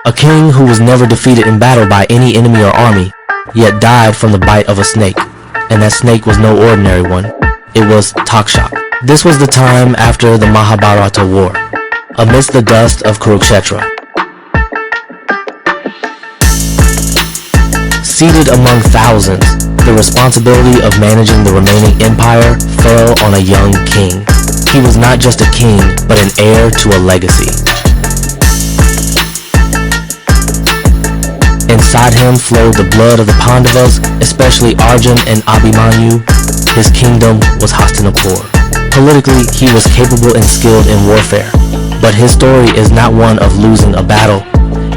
A king who was never defeated in battle by any enemy or army, yet died from the bite of a snake, and that snake was no ordinary one. It was Takshaka. This was the time after the Mahabharata war, amidst the dust of Kurukshetra. Seated among thousands, the responsibility of managing the remaining empire fell on a young king. He was not just a king, but an heir to a legacy. Inside him flowed the blood of the Pandavas, especially Arjuna and Abhimanyu. His kingdom was Hastinapur. Politically, he was capable and skilled in warfare, but his story is not one of losing a battle.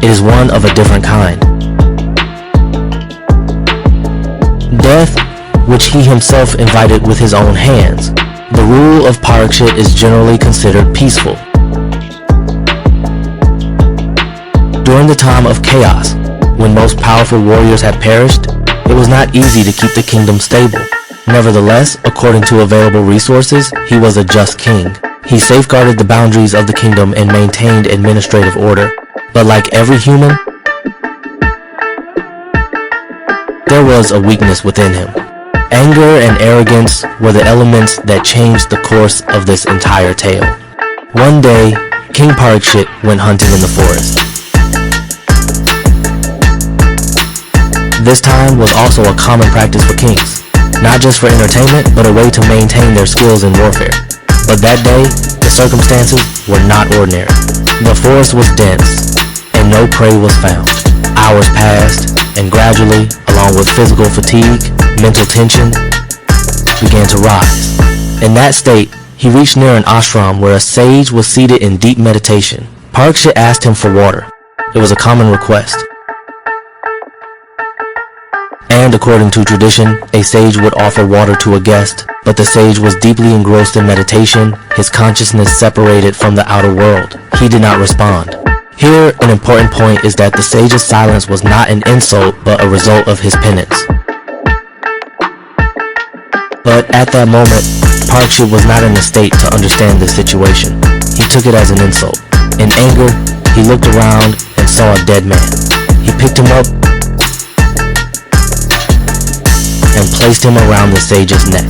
It is one of a different kind. Death, which he himself invited with his own hands. The rule of Parikshit is generally considered peaceful. During the time of chaos, when most powerful warriors had perished, it was not easy to keep the kingdom stable. Nevertheless, according to available resources, he was a just king. He safeguarded the boundaries of the kingdom and maintained administrative order. But like every human, there was a weakness within him. Anger and arrogance were the elements that changed the course of this entire tale. One day, King Parikshit went hunting in the forest. This time was also a common practice for kings, not just for entertainment, but a way to maintain their skills in warfare. But that day, the circumstances were not ordinary. The forest was dense, and no prey was found. Hours passed, and gradually, along with physical fatigue, mental tension began to rise. In that state, he reached near an ashram where a sage was seated in deep meditation. Parikshit asked him for water. It was a common request. And according to tradition, a sage would offer water to a guest, but the sage was deeply engrossed in meditation, his consciousness separated from the outer world. He did not respond. Here, an important point is that the sage's silence was not an insult, but a result of his penance. But at that moment, Parikshit was not in a state to understand this situation. He took it as an insult. In anger, he looked around and saw a dead man. He picked him up and placed him around the sage's neck.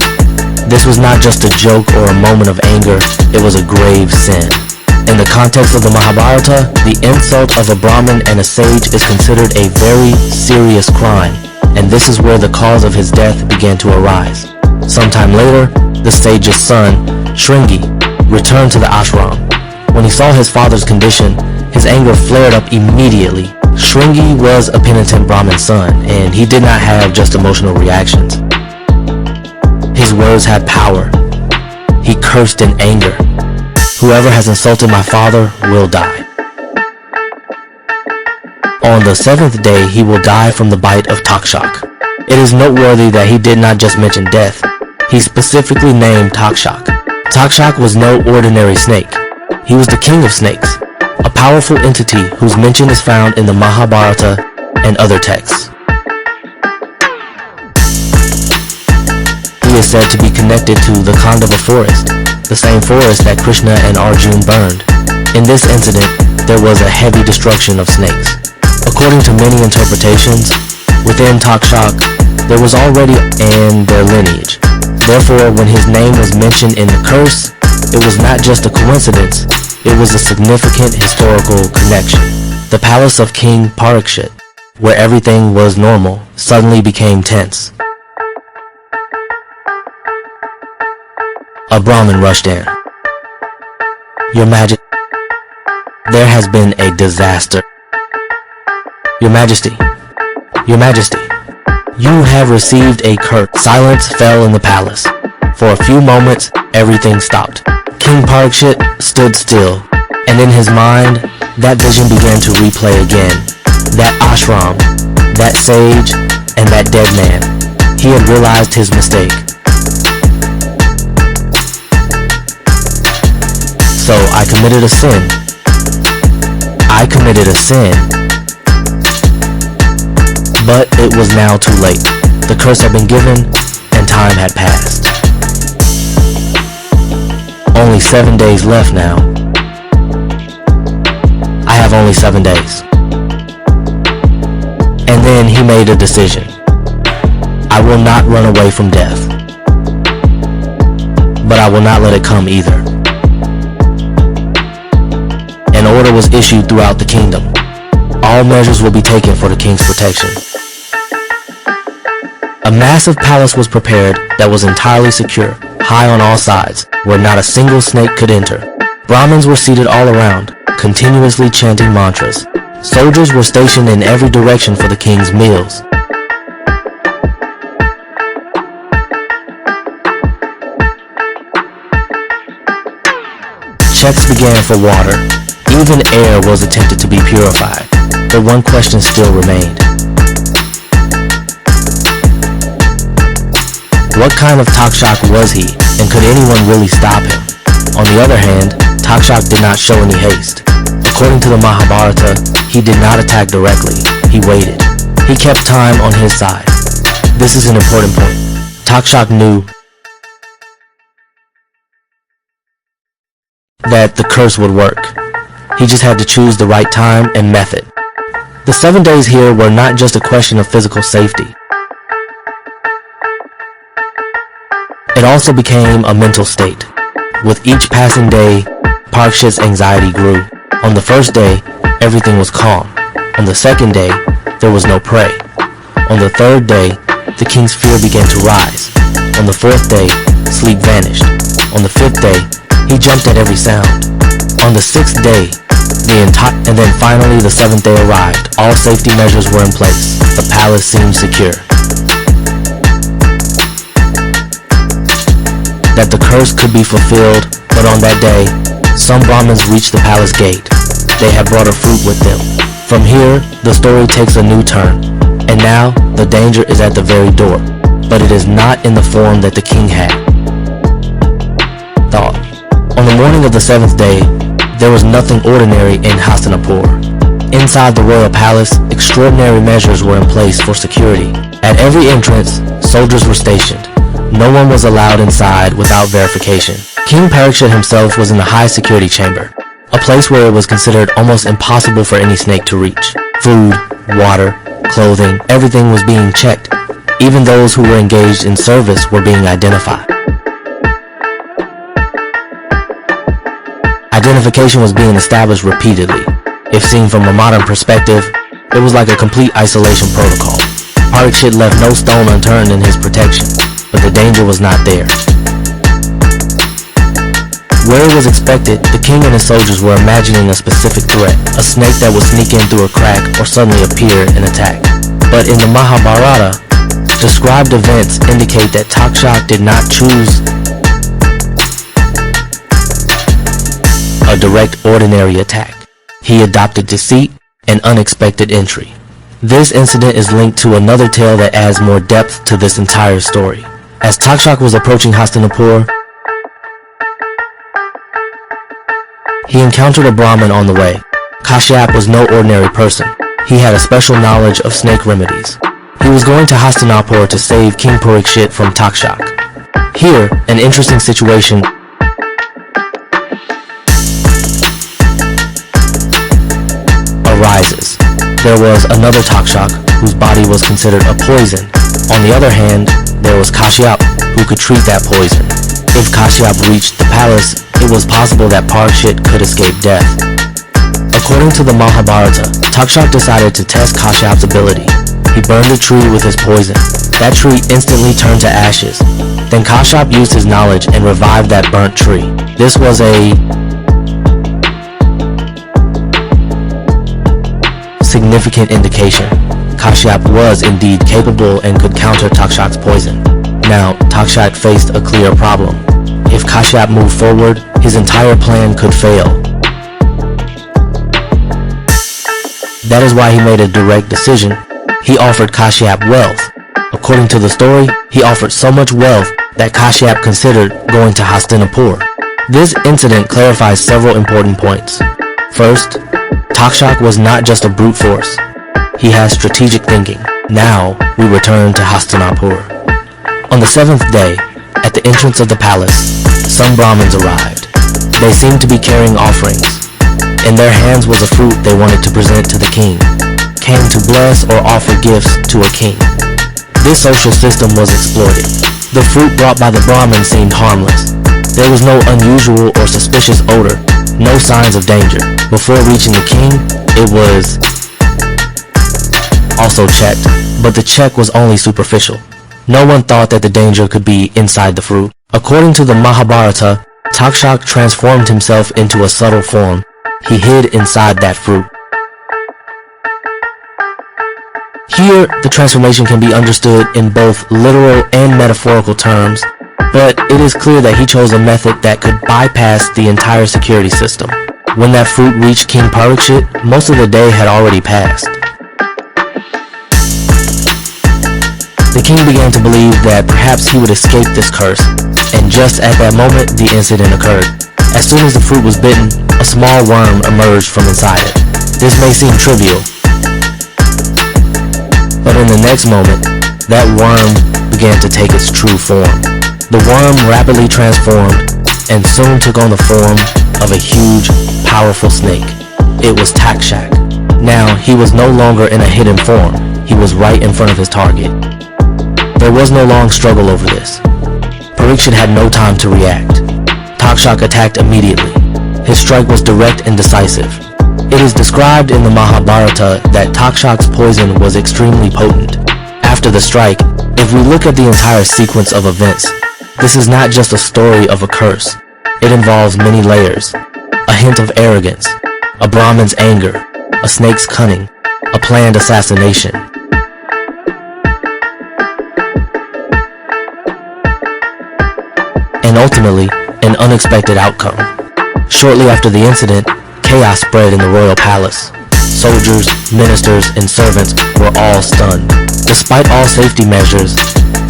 This was not just a joke or a moment of anger, it was a grave sin. In the context of the Mahabharata, the insult of a Brahmin and a sage is considered a very serious crime, and this is where the cause of his death began to arise. Sometime later, the sage's son, Shringi, returned to the ashram. When he saw his father's condition, his anger flared up immediately. Shringi was a penitent Brahmin son, and he did not have just emotional reactions. His words had power. He cursed in anger. Whoever has insulted my father will die. On the seventh day, he will die from the bite of Takshaka. It is noteworthy that he did not just mention death. He specifically named Takshaka. Takshaka was no ordinary snake. He was the king of snakes, a powerful entity whose mention is found in the Mahabharata and other texts. He is said to be connected to the Khandava Forest, the same forest that Krishna and Arjuna burned. In this incident, there was a heavy destruction of snakes. According to many interpretations, within Takshaka, there was already in their lineage. Therefore, when his name was mentioned in the curse, it was not just a coincidence, it was a significant historical connection. The palace of King Parikshit, where everything was normal, suddenly became tense. A Brahmin rushed in. Your Majesty, there has been a disaster. Your Majesty, Your Majesty, you have received a curse. Silence fell in the palace. For a few moments, everything stopped. King Parikshit stood still, and in his mind, that vision began to replay again. That ashram, that sage, and that dead man. He had realized his mistake. So I committed a sin. I committed a sin. But it was now too late. The curse had been given, and time had passed. only 7 days left now. I have only 7 days. And then he made a decision. I will not run away from death. But I will not let it come either. An order was issued throughout the kingdom. All measures will be taken for the king's protection. A massive palace was prepared that was entirely secure, high on all sides, where not a single snake could enter. Brahmins were seated all around, continuously chanting mantras. Soldiers were stationed in every direction for the king's meals. Checks began for water. Even air was attempted to be purified. But one question still remained. What kind of Takshaka was he, and could anyone really stop him? On the other hand, Takshaka did not show any haste. According to the Mahabharata, he did not attack directly. He waited. He kept time on his side. This is an important point. Takshaka knew that the curse would work. He just had to choose the right time and method. The 7 days here were not just a question of physical safety. It also became a mental state. With each passing day, Parikshit's anxiety grew. On the first day, everything was calm. On the second day, there was no prey. On the third day, the king's fear began to rise. On the fourth day, sleep vanished. On the fifth day, he jumped at every sound. On the sixth day, and then finally the seventh day arrived. All safety measures were in place. The palace seemed secure. That the curse could be fulfilled, but on that day, some Brahmins reached the palace gate. They had brought a fruit with them. From here, the story takes a new turn, and now the danger is at the very door, but it is not in the form that the king had thought. On the morning of the seventh day, there was nothing ordinary in Hastinapur. Inside the royal palace, extraordinary measures were in place for security. At every entrance, soldiers were stationed. No one was allowed inside without verification. King Parikshit himself was in the high security chamber, a place where it was considered almost impossible for any snake to reach. Food, water, clothing, everything was being checked. Even those who were engaged in service were being identified. Identification was being established repeatedly. If seen from a modern perspective, it was like a complete isolation protocol. Parikshit left no stone unturned in his protection, but the danger was not there. Where it was expected, the king and his soldiers were imagining a specific threat, a snake that would sneak in through a crack or suddenly appear and attack. But in the Mahabharata, described events indicate that Takshaka did not choose a direct ordinary attack. He adopted deceit and unexpected entry. This incident is linked to another tale that adds more depth to this entire story. As Takshaka was approaching Hastinapur, he encountered a Brahmin on the way. Kashyap was no ordinary person. He had a special knowledge of snake remedies. He was going to Hastinapur to save King Parikshit from Takshaka. Here, an interesting situation arises. There was another Takshaka whose body was considered a poison. On the other hand, there was Kashyap who could treat that poison. If Kashyap reached the palace, it was possible that Parikshit could escape death. According to the Mahabharata, Takshaka decided to test Kashyap's ability. He burned a tree with his poison. That tree instantly turned to ashes. Then Kashyap used his knowledge and revived that burnt tree. This was a significant indication. Kashyap was indeed capable and could counter Takshaka's poison. Now, Takshaka faced a clear problem. If Kashyap moved forward, his entire plan could fail. That is why he made a direct decision. He offered Kashyap wealth. According to the story, he offered so much wealth that Kashyap considered going to Hastinapur. This incident clarifies several important points. First, Takshaka was not just a brute force. He has strategic thinking. Now, we return to Hastinapur. On the seventh day, at the entrance of the palace, some Brahmins arrived. They seemed to be carrying offerings. In their hands was a fruit they wanted to present to the king, came to bless or offer gifts to a king. This social system was exploited. The fruit brought by the Brahmin seemed harmless. There was no unusual or suspicious odor, no signs of danger. Before reaching the king, it was also checked, but the check was only superficial. No one thought that the danger could be inside the fruit. According to the Mahabharata, Takshaka transformed himself into a subtle form. He hid inside that fruit. Here, the transformation can be understood in both literal and metaphorical terms, but it is clear that he chose a method that could bypass the entire security system. When that fruit reached King Parikshit, most of the day had already passed. The king began to believe that perhaps he would escape this curse, and just at that moment, the incident occurred. As soon as the fruit was bitten, a small worm emerged from inside it. This may seem trivial, but in the next moment, that worm began to take its true form. The worm rapidly transformed and soon took on the form of a huge, powerful snake. It was Takshaka. Now, he was no longer in a hidden form. He was right in front of his target. There was no long struggle over this. Parikshit had no time to react. Takshaka attacked immediately. His strike was direct and decisive. It is described in the Mahabharata that Takshaka's poison was extremely potent. After the strike, if we look at the entire sequence of events, this is not just a story of a curse. It involves many layers. A hint of arrogance, a Brahmin's anger, a snake's cunning, a planned assassination. And ultimately, an unexpected outcome. Shortly after the incident, chaos spread in the royal palace. Soldiers, ministers, and servants were all stunned. Despite all safety measures,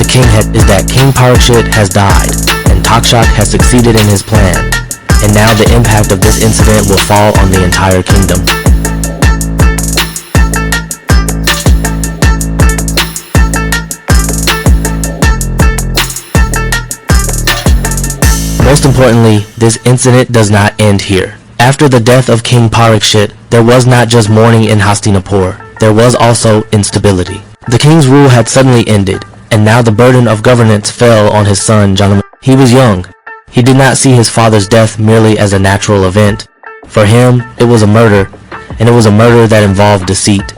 the king is that King Parikshit has died, and Takshaka has succeeded in his plan, and now the impact of this incident will fall on the entire kingdom. Most importantly, this incident does not end here. After the death of King Parikshit, there was not just mourning in Hastinapur, there was also instability. The king's rule had suddenly ended, and now the burden of governance fell on his son Janamejaya. He was young. He did not see his father's death merely as a natural event. For him, it was a murder, and it was a murder that involved deceit.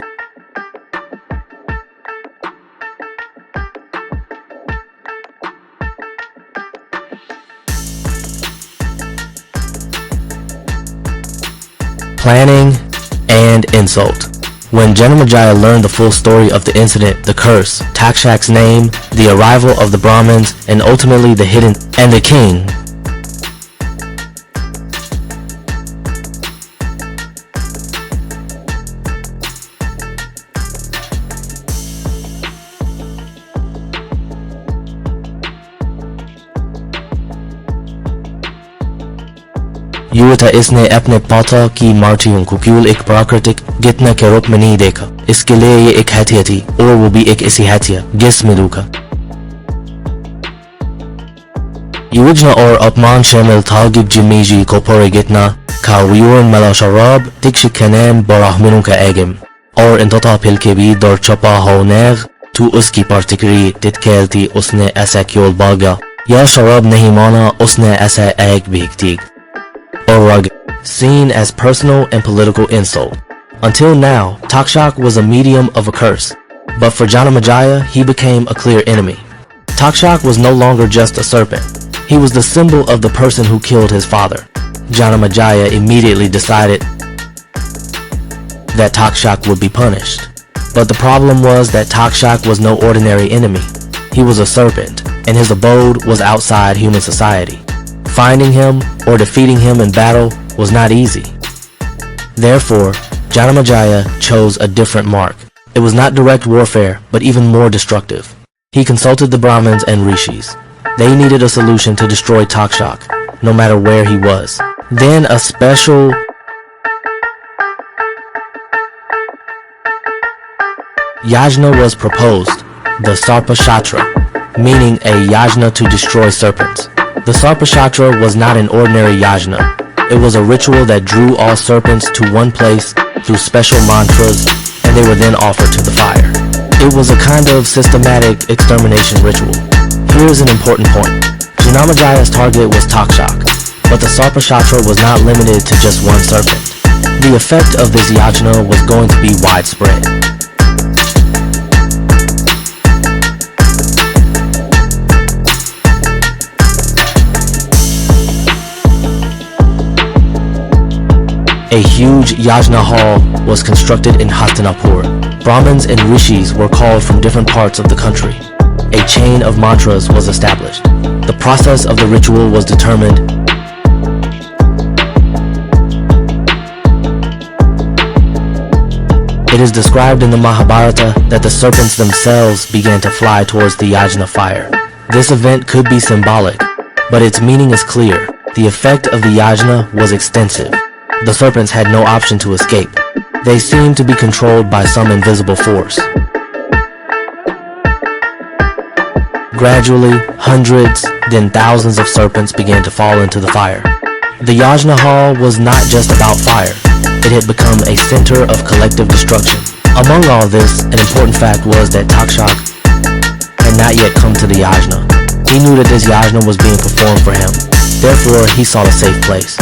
Planning and insult. When Janamejaya learned the full story of the incident, the curse, Takshaka's name, the arrival of the Brahmins, and ultimately the hidden and the king, युवा था इसने अपने पाता की मार्टियों को केवल एक प्राकृतिक घटना के रूप में नहीं देखा. इसके लिए ये एक हत्या थी, और वो भी एक ऐसी हत्या जिसमें दुख योजना और अपमान शामिल था. गिब्जिमीजी को पूरी घटना का विवरण मिला. शराब तक्षका नाम ब्राह्मणों का एगम और इंतहा फिल के भी दौर छपा होने तो उसकी प्रतिक्रिया तत्काल थी. उसने ऐसा क्यों भागा या शराब नहीं माना. उसने ऐसा एक भी or seen as personal and political insult. Until now, Takshaka was a medium of a curse, but for Janamejaya, he became a clear enemy. Takshaka was no longer just a serpent. He was the symbol of the person who killed his father. Janamejaya immediately decided that Takshaka would be punished. But the problem was that Takshaka was no ordinary enemy. He was a serpent, and his abode was outside human society. Finding him or defeating him in battle was not easy. Therefore, Janamejaya chose a different mark. It was not direct warfare, but even more destructive. He consulted the Brahmins and Rishis. They needed a solution to destroy Takshaka, no matter where he was. Then a special yajna was proposed, the Sarpashatra, meaning a yajna to destroy serpents. The Sarpashatra was not an ordinary yajna. It was a ritual that drew all serpents to one place through special mantras, and they were then offered to the fire. It was a kind of systematic extermination ritual. Here is an important point. Janamajaya's target was Takshaka, but the Sarpashatra was not limited to just one serpent. The effect of this yajna was going to be widespread. A huge yajna hall was constructed in Hastinapur. Brahmins and rishis were called from different parts of the country. A chain of mantras was established. The process of the ritual was determined. It is described in the Mahabharata that the serpents themselves began to fly towards the yajna fire. This event could be symbolic, but its meaning is clear. The effect of the yajna was extensive. The serpents had no option to escape. They seemed to be controlled by some invisible force. Gradually, hundreds, then thousands of serpents began to fall into the fire. The yajna hall was not just about fire. It had become a center of collective destruction. Among all this, an important fact was that Takshaka had not yet come to the yajna. He knew that this yajna was being performed for him. Therefore, he sought a safe place.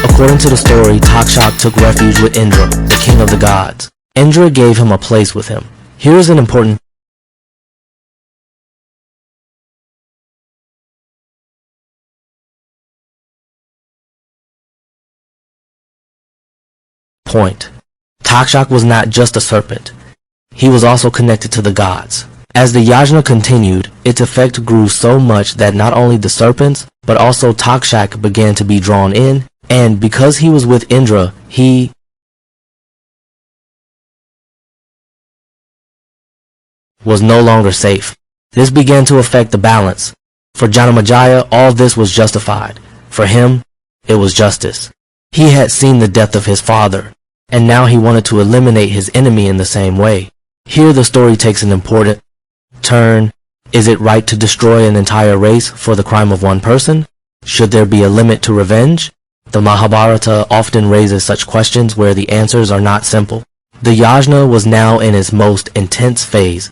According to the story, Takshaka took refuge with Indra, the king of the gods. Indra gave him a place with him. Here is an important point. Takshaka was not just a serpent. He was also connected to the gods. As the yajna continued, its effect grew so much that not only the serpents, but also Takshaka began to be drawn in, and because he was with Indra, he was no longer safe. This began to affect the balance. For Janamejaya, all this was justified. For him, it was justice. He had seen the death of his father, and now he wanted to eliminate his enemy in the same way. Here the story takes an important turn. Is it right to destroy an entire race for the crime of one person? Should there be a limit to revenge? The Mahabharata often raises such questions where the answers are not simple. The yajna was now in its most intense phase.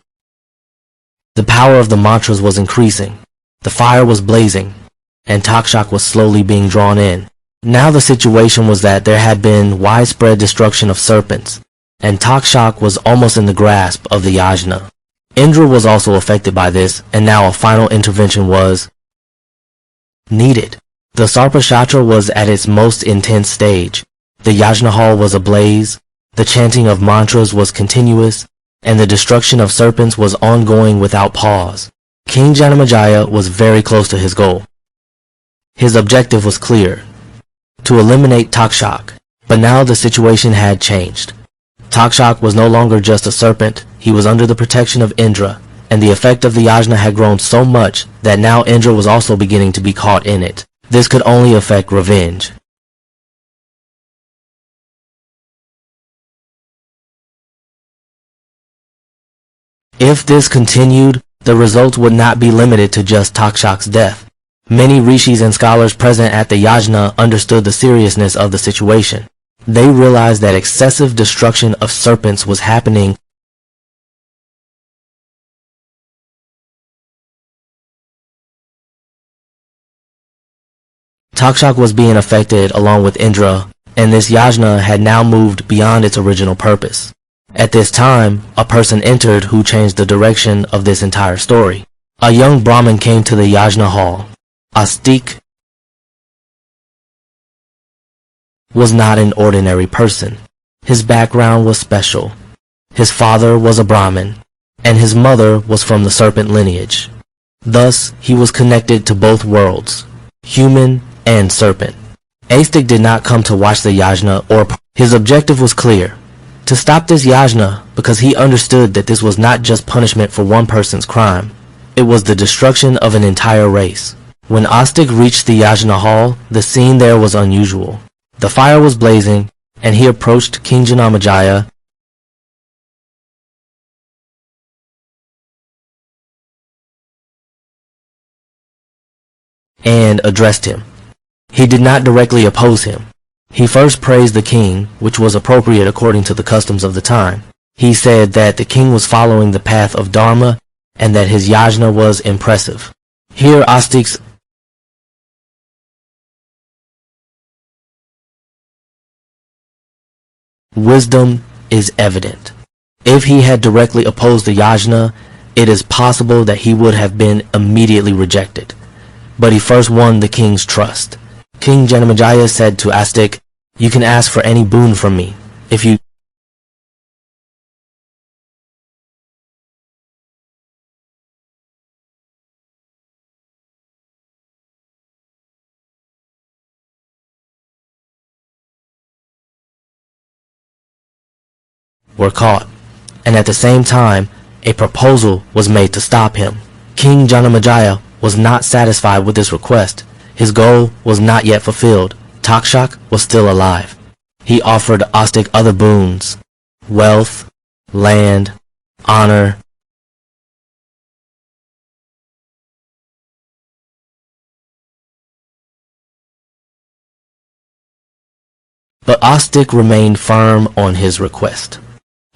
The power of the mantras was increasing. The fire was blazing, and Takshaka was slowly being drawn in. Now the situation was that there had been widespread destruction of serpents, and Takshaka was almost in the grasp of the yajna. Indra was also affected by this, and now a final intervention was needed. The Sarpashatra was at its most intense stage. The yajna hall was ablaze, the chanting of mantras was continuous, and the destruction of serpents was ongoing without pause. King Janamejaya was very close to his goal. His objective was clear, to eliminate Takshaka, but now the situation had changed. Takshaka was no longer just a serpent, he was under the protection of Indra, and the effect of the yajna had grown so much that now Indra was also beginning to be caught in it. This could only affect revenge. If this continued, the result would not be limited to just Takshaka's death. Many rishis and scholars present at the yajna understood the seriousness of the situation. They realized that excessive destruction of serpents was happening Takshaka was being affected along with Indra, and this yajna had now moved beyond its original purpose. At this time, a person entered who changed the direction of this entire story. A young Brahmin came to the yajna hall. Astik was not an ordinary person. His background was special. His father was a Brahmin, and his mother was from the serpent lineage. Thus, he was connected to both worlds, human and serpent. Astik did not come to watch the yajna or his objective was clear, to stop this yajna, because he understood that this was not just punishment for one person's crime. It was the destruction of an entire race. When Astik reached the yajna hall, the scene there was unusual. The fire was blazing, and he approached King Janamejaya and addressed him. He did not directly oppose him. He first praised the king, which was appropriate according to the customs of the time. He said that the king was following the path of Dharma and that his yajna was impressive. Here Astik's wisdom is evident. If he had directly opposed the yajna, it is possible that he would have been immediately rejected. But he first won the king's trust. King Janamejaya said to Astik, "You can ask for any boon from me. If you were caught." And at the same time, a proposal was made to stop him. King Janamejaya was not satisfied with this request. His goal was not yet fulfilled. Takshaka was still alive. He offered Astik other boons: wealth, land, honor. But Astik remained firm on his request.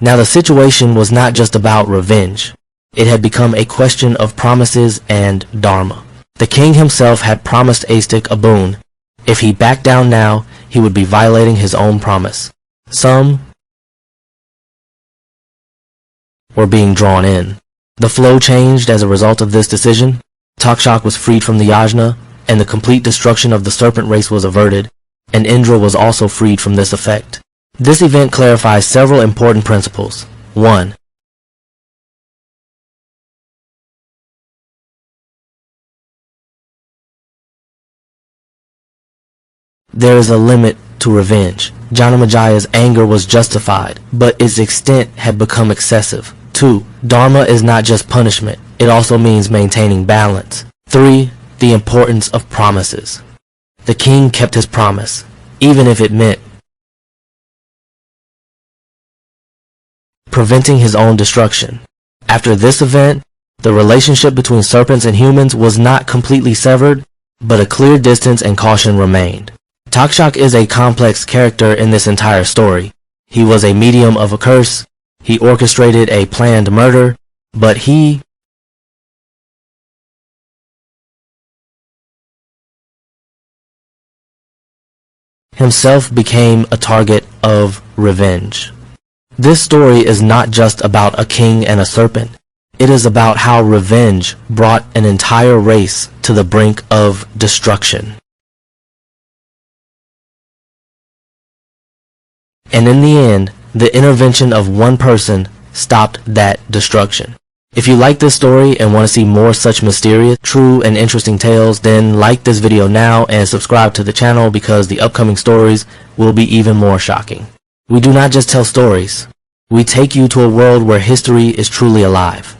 Now the situation was not just about revenge. It had become a question of promises and dharma. The king himself had promised Astik a boon. If he backed down now, he would be violating his own promise. Some were being drawn in. The flow changed as a result of this decision. Takshaka was freed from the yajna, and the complete destruction of the serpent race was averted, and Indra was also freed from this effect. This event clarifies several important principles. 1. There is a limit to revenge. Janamajaya's anger was justified, but its extent had become excessive. 2. Dharma is not just punishment. It also means maintaining balance. 3. The importance of promises. The king kept his promise, even if it meant preventing his own destruction. After this event, the relationship between serpents and humans was not completely severed, but a clear distance and caution remained. Takshaka is a complex character in this entire story. He was a medium of a curse, he orchestrated a planned murder, but he himself became a target of revenge. This story is not just about a king and a serpent. It is about how revenge brought an entire race to the brink of destruction. And in the end, the intervention of one person stopped that destruction. If you like this story and want to see more such mysterious, true, and interesting tales, then like this video now and subscribe to the channel because the upcoming stories will be even more shocking. We do not just tell stories. We take you to a world where history is truly alive.